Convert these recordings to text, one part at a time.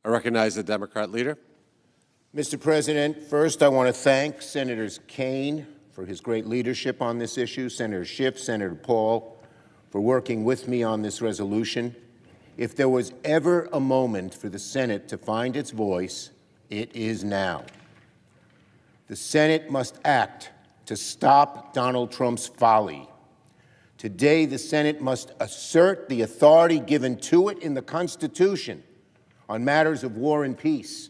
I recognize the Democrat leader. Mr. President, first I want to thank Senators Kaine for his great leadership on this issue, Senator Schiff, Senator Paul, for working with me on this resolution. If there was ever a moment for the Senate to find its voice, it is now. The Senate must act to stop Donald Trump's folly. Today, the Senate must assert the authority given to it in the Constitution on matters of war and peace.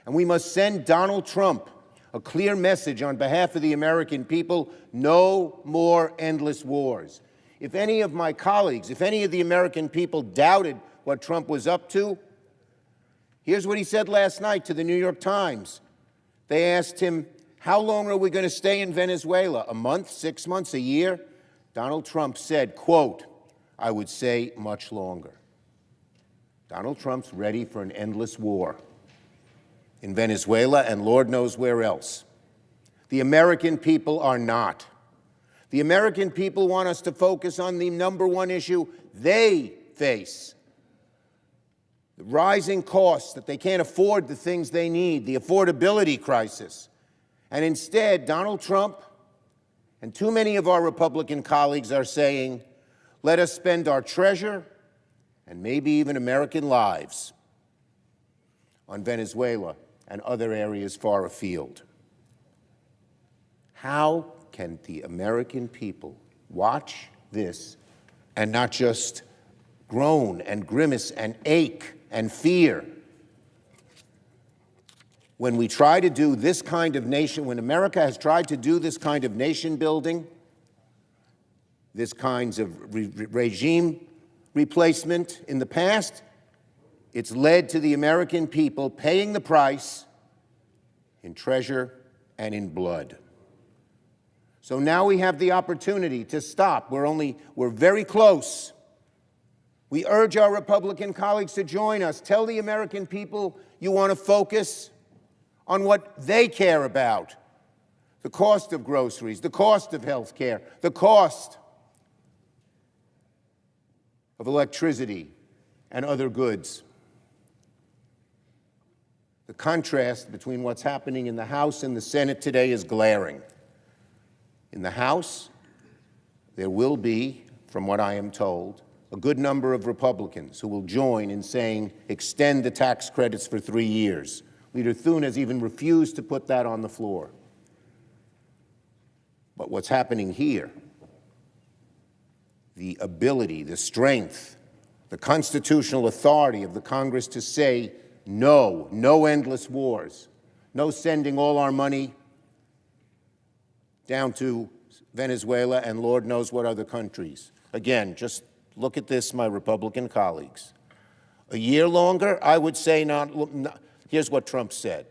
And we must send Donald Trump a clear message on behalf of the American people: no more endless wars. If any of my colleagues, if any of the American people doubted what Trump was up to, here's what he said last night to the New York Times. They asked him, how long are we going to stay in Venezuela? A month, 6 months, a year? Donald Trump said, quote, I would say much longer. Donald Trump's ready for an endless war in Venezuela and Lord knows where else. The American people are not. The American people want us to focus on the number one issue they face: the rising costs, that they can't afford the things they need, the affordability crisis. And instead, Donald Trump and too many of our Republican colleagues are saying, let us spend our treasure and maybe even American lives on Venezuela and other areas far afield. How can the American people watch this and not just groan and grimace and ache and fear when we try to do this kind of nation, when America has tried to do this kind of nation building, this kinds of regime replacement in the past? It's led to the American people paying the price in treasure and in blood. So now we have the opportunity to stop. We're very close. We urge our Republican colleagues to join us. Tell the American people you want to focus on what they care about: the cost of groceries, the cost of health care, the cost of electricity and other goods. The contrast between what's happening in the House and the Senate today is glaring. In the House, there will be, from what I am told, a good number of Republicans who will join in saying, extend the tax credits for 3 years. Leader Thune has even refused to put that on the floor. But what's happening here, the ability, the strength, the constitutional authority of the Congress to say no, no endless wars, no sending all our money down to Venezuela and Lord knows what other countries. Again, just look at this, my Republican colleagues. A year longer, I would say not. Here's what Trump said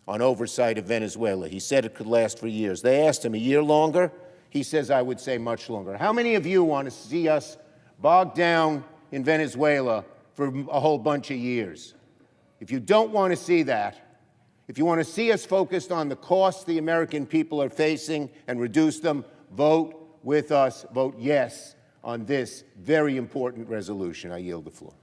on oversight of Venezuela. He said it could last for years. They asked him, a year longer? He says, I would say much longer. How many of you want to see us bogged down in Venezuela for a whole bunch of years? If you don't want to see that, if you want to see us focused on the costs the American people are facing and reduce them, vote with us, vote yes on this very important resolution. I yield the floor.